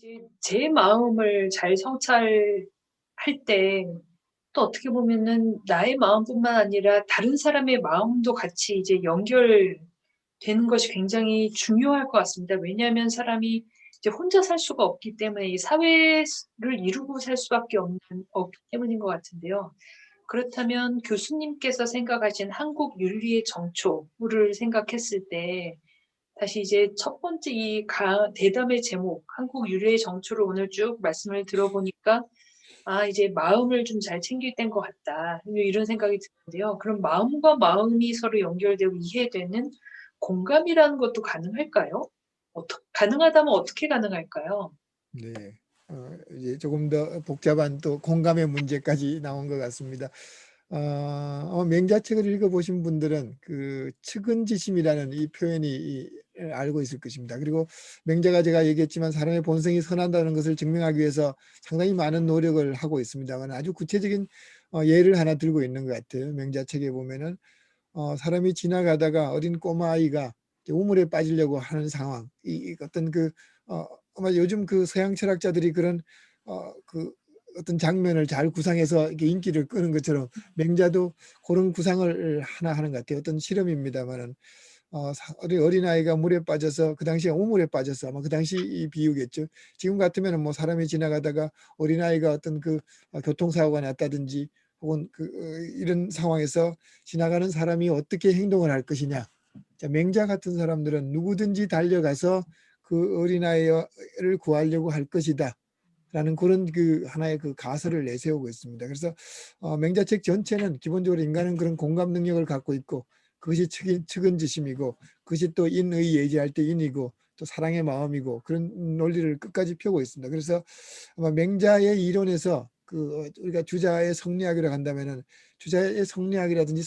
이제 제 마음을 잘 성찰할 때 또 어떻게 보면은 나의 마음뿐만 아니라 다른 사람의 마음도 같이 이제 연결되는 것이 굉장히 중요할 것 같습니다. 왜냐하면 사람이 이제 혼자 살 수가 없기 때문에 이 사회를 이루고 살 수밖에 없기 때문인 것 같은데요. 그렇다면 교수님께서 생각하신 한국 윤리의 정초를 생각했을 때 다시 이제 첫 번째 대담의 제목, 한국 윤리의 정초를 오늘 쭉 말씀을 들어보니까 이제 마음을 좀 잘 챙길 때인 것 같다. 이런 생각이 드는데요. 그럼 마음과 마음이 서로 연결되고 이해되는 공감이라는 것도 가능할까요? 가능하다면 어떻게 가능할까요? 네. 이제 조금 더 복잡한 또 공감의 문제까지 나온 것 같습니다. 맹자책을 읽어보신 분들은 그 측은지심이라는 이 표현이 알고 있을 것입니다. 그리고 맹자가 제가 얘기했지만 사람의 본성이 선한다는 것을 증명하기 위해서 상당히 많은 노력을 하고 있습니다만 아주 구체적인 예를 하나 들고 있는 것 같아요. 맹자책에 보면은 사람이 지나가다가 어린 꼬마아이가 우물에 빠지려고 하는 상황, 이 어떤 아마 요즘 그 서양 철학자들이 그런 그 어떤 장면을 잘 구상해서 이렇게 인기를 끄는 것처럼 맹자도 그런 구상을 하나 하는 것 같아요. 어떤 실험입니다만은 어린아이가 물에 빠져서 그 당시에 우물에 빠져서 아마 그 당시 이 비유겠죠. 지금 같으면 뭐 사람이 지나가다가 어린아이가 어떤 교통사고가 났다든지 혹은 이런 상황에서 지나가는 사람이 어떻게 행동을 할 것이냐. 자, 맹자 같은 사람들은 누구든지 달려가서 그 어린아이를 구하려고 할 것이다. 라는 그런 하나의 가설을 내세우고 있습니다. 그래서 맹자책 전체는 기본적으로 인간은 그런 공감 능력을 갖고 있고 그것이 측은지심이고 그것이 또 인의 예지할 때 인이고 또 사랑의 마음이고 그런 논리를 끝까지 펴고 있습니다. 그래서 아마 맹자의 이론에서 우리가 주자의 성리학이라고 한다면은 주자의 성리학이라든지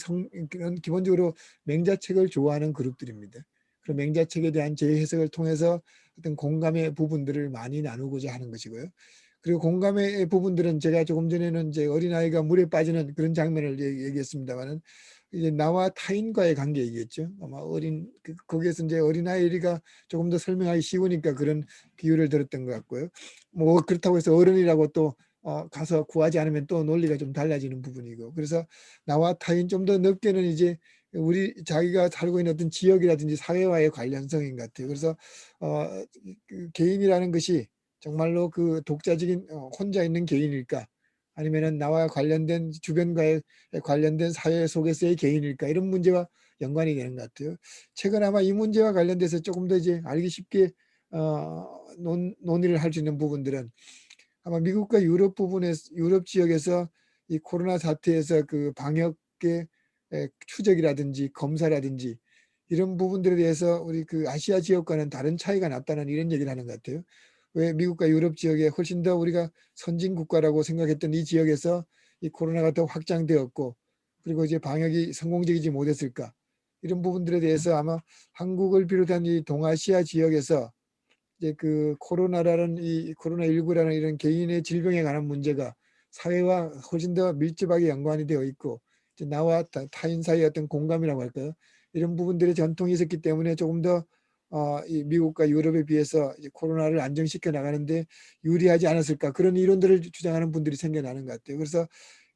그런 기본적으로 맹자책을 좋아하는 그룹들입니다. 그런 맹자책에 대한 재해석을 통해서 어떤 공감의 부분들을 많이 나누고자 하는 것이고요. 그리고 공감의 부분들은 제가 조금 전에는 이제 어린아이가 물에 빠지는 그런 장면을 얘기했습니다만은 이제 나와 타인과의 관계 얘기했죠. 아마 거기에서 이제 어린아이가 조금 더 설명하기 쉬우니까 그런 비유를 들었던 것 같고요. 뭐 그렇다고 해서 어른이라고 또 가서 구하지 않으면 또 논리가 좀 달라지는 부분이고 그래서 나와 타인 좀 더 넓게는 이제 우리 자기가 살고 있는 어떤 지역이라든지 사회와의 관련성인 것 같아요. 그래서 개인이라는 것이 정말로 독자적인 혼자 있는 개인일까 아니면은 나와 관련된 주변과의 관련된 사회 속에서의 개인일까 이런 문제와 연관이 되는 것 같아요. 최근 아마 이 문제와 관련돼서 조금 더 이제 알기 쉽게 논의를 할 수 있는 부분들은 아마 미국과 유럽 지역에서 이 코로나 사태에서 그 방역의 추적이라든지 검사라든지 이런 부분들에 대해서 우리 아시아 지역과는 다른 차이가 났다는 이런 얘기를 하는 것 같아요. 왜 미국과 유럽 지역에 훨씬 더 우리가 선진 국가라고 생각했던 이 지역에서 이 코로나가 더 확장되었고 그리고 이제 방역이 성공적이지 못했을까 이런 부분들에 대해서 아마 한국을 비롯한 이 동아시아 지역에서 이제 이 코로나19라는 이런 개인의 질병에 관한 문제가 사회와 훨씬 더 밀접하게 연관이 되어 있고 이제 나와 타인 사이의 어떤 공감이라고 할까요? 이런 부분들의 전통이 있었기 때문에 조금 더 이 미국과 유럽에 비해서 이제 코로나를 안정시켜 나가는데 유리하지 않았을까 그런 이론들을 주장하는 분들이 생겨나는 것 같아요. 그래서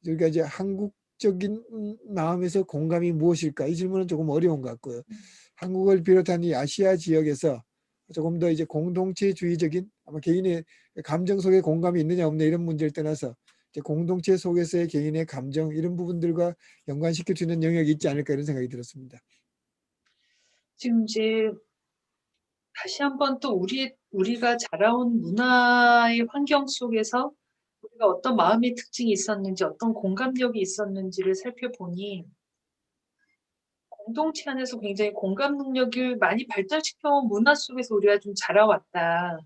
우리가 이제 한국적인 마음에서 공감이 무엇일까 이 질문은 조금 어려운 것 같고요. 한국을 비롯한 이 아시아 지역에서 조금 더 이제 공동체주의적인 아마 개인의 감정 속에 공감이 있느냐 없느냐 이런 문제를 떠나서 이제 공동체 속에서의 개인의 감정 이런 부분들과 연관시킬 수 있는 영역이 있지 않을까 이런 생각이 들었습니다. 지금 이제 다시 한번 또 우리가 자라온 문화의 환경 속에서 우리가 어떤 마음의 특징이 있었는지, 어떤 공감력이 있었는지를 살펴보니 공동체 안에서 굉장히 공감 능력을 많이 발달시켜온 문화 속에서 우리가 좀 자라왔다.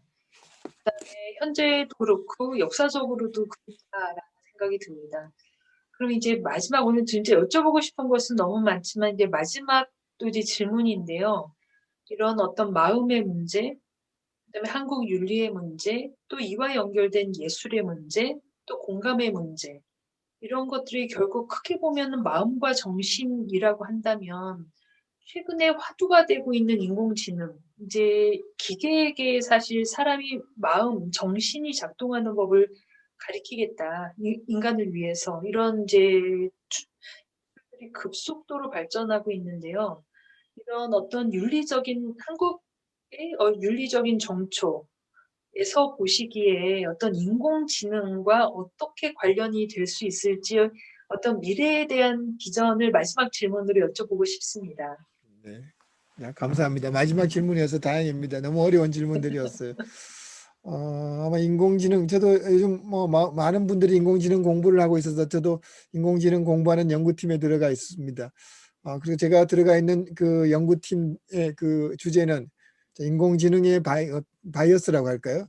현재도 그렇고 역사적으로도 그렇다라는 생각이 듭니다. 그럼 이제 마지막 오늘 진짜 여쭤보고 싶은 것은 너무 많지만 이제 마지막 또 이제 질문인데요. 이런 어떤 마음의 문제, 그다음에 한국 윤리의 문제, 또 이와 연결된 예술의 문제, 또 공감의 문제 이런 것들이 결국 크게 보면은 마음과 정신이라고 한다면 최근에 화두가 되고 있는 인공지능. 이제 기계에게 사실 사람이 마음, 정신이 작동하는 법을 가리키겠다. 인간을 위해서. 이런 이제 추들이 급속도로 발전하고 있는데요. 이런 어떤 윤리적인 한국의 윤리적인 정초에서 보시기에 어떤 인공지능과 어떻게 관련이 될 수 있을지 어떤 미래에 대한 비전을 마지막 질문으로 여쭤보고 싶습니다. 네. 야, 감사합니다. 마지막 질문이어서 다행입니다. 너무 어려운 질문들이었어요. 아마 인공지능, 저도 요즘 뭐 많은 분들이 인공지능 공부를 하고 있어서 저도 인공지능 공부하는 연구팀에 들어가 있습니다. 그리고 제가 들어가 있는 그 연구팀의 그 주제는 인공지능의 바이어스라고 할까요?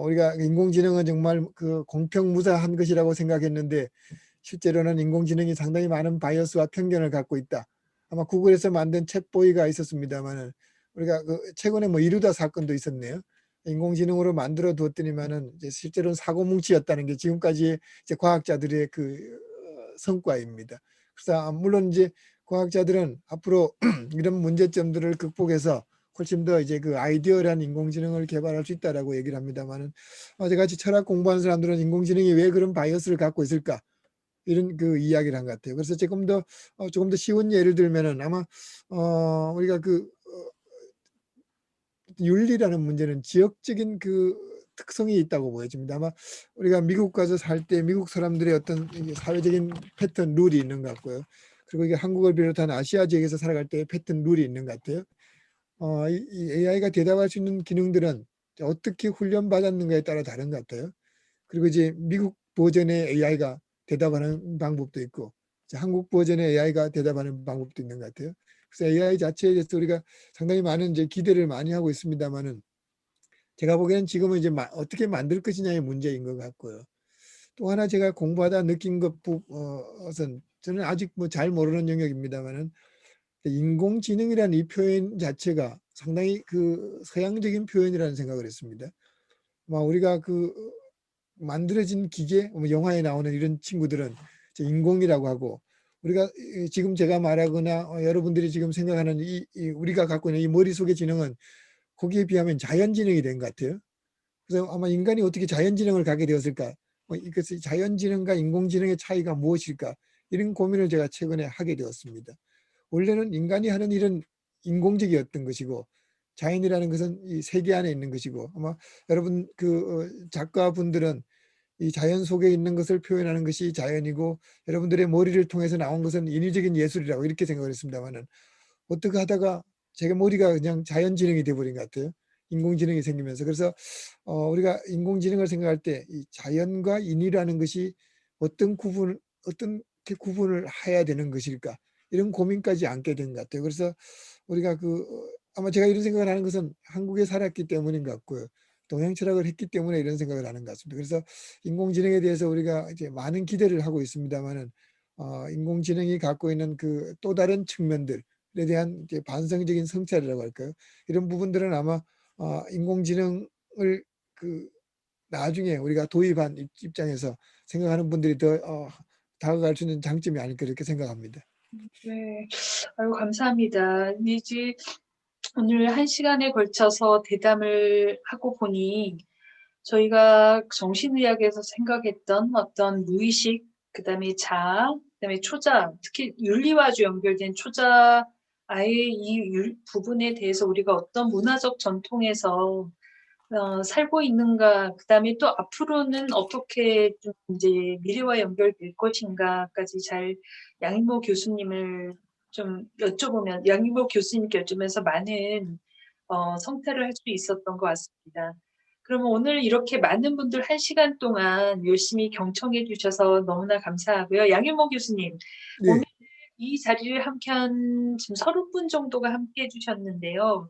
우리가 인공지능은 정말 그 공평무사한 것이라고 생각했는데 실제로는 인공지능이 상당히 많은 바이어스와 편견을 갖고 있다. 아마 구글에서 만든 챗보이가 있었습니다만은 우리가 그 최근에 뭐 이루다 사건도 있었네요. 인공지능으로 만들어 두었더니만은 이제 실제로는 사고뭉치였다는 게 지금까지 이제 과학자들의 그 성과입니다. 그래서 물론 이제 과학자들은 앞으로 이런 문제점들을 극복해서 훨씬 더 이제 그 아이디어란 인공지능을 개발할 수 있다라고 얘기를 합니다만은 어제같이 철학 공부하는 사람들은 인공지능이 왜 그런 바이어스를 갖고 있을까? 이런 그 이야기를 한 것 같아요. 그래서 조금 더 쉬운 예를 들면은 아마 우리가 그 윤리라는 문제는 지역적인 그 특성이 있다고 보여집니다. 아마 우리가 미국 가서 살 때 미국 사람들의 어떤 사회적인 패턴 룰이 있는 것 같고요. 그리고 이게 한국을 비롯한 아시아 지역에서 살아갈 때 패턴 룰이 있는 것 같아요. 이 AI가 대답할 수 있는 기능들은 어떻게 훈련받았는가에 따라 다른 것 같아요. 그리고 이제 미국 버전의 AI가 대답하는 방법도 있고 한국 버전의 AI가 대답하는 방법도 있는 것 같아요. 그래서 AI 자체에 대해서 우리가 상당히 많은 이제 기대를 많이 하고 있습니다만은 제가 보기에는 지금은 이제 어떻게 만들 것이냐의 문제인 것 같고요. 또 하나 제가 공부하다 느낀 것은 저는 아직 뭐 잘 모르는 영역입니다만은 인공지능이라는 이 표현 자체가 상당히 그 서양적인 표현이라는 생각을 했습니다. 우리가 그 만들어진 기계, 뭐 영화에 나오는 이런 친구들은 인공이라고 하고 우리가 지금 제가 말하거나 여러분들이 지금 생각하는 이 우리가 갖고 있는 이 머릿속의 지능은 거기에 비하면 자연지능이 된 것 같아요. 그래서 아마 인간이 어떻게 자연지능을 갖게 되었을까? 이것이 자연지능과 인공지능의 차이가 무엇일까? 이런 고민을 제가 최근에 하게 되었습니다. 원래는 인간이 하는 일은 인공적이었던 것이고 자연이라는 것은 이 세계 안에 있는 것이고 아마 여러분 그 작가분들은 이 자연 속에 있는 것을 표현하는 것이 자연이고 여러분들의 머리를 통해서 나온 것은 인위적인 예술이라고 이렇게 생각을 했습니다만은 어떻게 하다가 제가 머리가 그냥 자연지능이 돼버린 것 같아요. 인공지능이 생기면서. 그래서 우리가 인공지능을 생각할 때 이 자연과 인이라는 것이 어떻게 구분을 해야 되는 것일까? 이런 고민까지 안게 된 것 같아요. 그래서 우리가 아마 제가 이런 생각을 하는 것은 한국에 살았기 때문인 것 같고요. 동양 철학을 했기 때문에 이런 생각을 하는 것 같습니다. 그래서 인공지능에 대해서 우리가 이제 많은 기대를 하고 있습니다만은 인공지능이 갖고 있는 그 또 다른 측면들에 대한 이제 반성적인 성찰이라고 할까요? 이런 부분들은 아마 인공지능을 그 나중에 우리가 도입한 입장에서 생각하는 분들이 더 다가갈 수 있는 장점이 아닐까 이렇게 생각합니다. 네. 아유, 감사합니다. 이제 오늘 한 시간에 걸쳐서 대담을 하고 보니 저희가 정신의학에서 생각했던 어떤 무의식, 그다음에 자아, 그다음에 초자, 특히 윤리와 아주 연결된 초자아의 이 부분에 대해서 우리가 어떤 문화적 전통에서 살고 있는가, 그다음에 또 앞으로는 어떻게 좀 이제 미래와 연결될 것인가까지 잘 양인모 교수님을 좀 여쭤보면 양인모 교수님께 여쭈면서 많은 성찰을 할 수 있었던 것 같습니다. 그러면 오늘 이렇게 많은 분들 한 시간 동안 열심히 경청해 주셔서 너무나 감사하고요. 양일모 교수님, 오늘 네. 이 자리를 함께한 지금 30분 정도가 함께해 주셨는데요.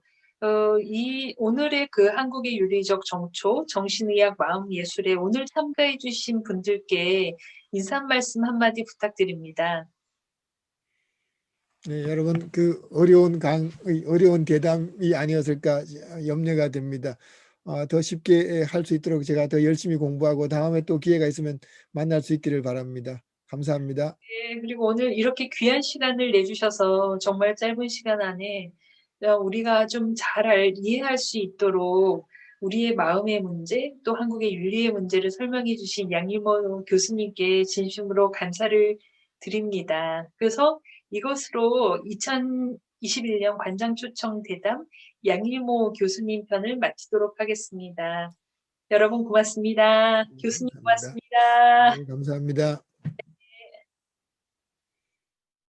이 오늘의 그 한국의 윤리적 정초, 정신의학 마음예술에 오늘 참가해 주신 분들께 인사 한 말씀 한마디 부탁드립니다. 네, 여러분 그 어려운 대담이 아니었을까 염려가 됩니다. 더 쉽게 할 수 있도록 제가 더 열심히 공부하고 다음에 또 기회가 있으면 만날 수 있기를 바랍니다. 감사합니다. 네, 그리고 오늘 이렇게 귀한 시간을 내주셔서 정말 짧은 시간 안에 우리가 좀 잘 이해할 수 있도록 우리의 마음의 문제, 또 한국의 윤리의 문제를 설명해 주신 양일모 교수님께 진심으로 감사를 드립니다. 그래서 이것으로 2021년 관장초청 대담 양일모 교수님 편을 마치도록 하겠습니다. 여러분 고맙습니다. 교수님 감사합니다. 고맙습니다. 네, 감사합니다.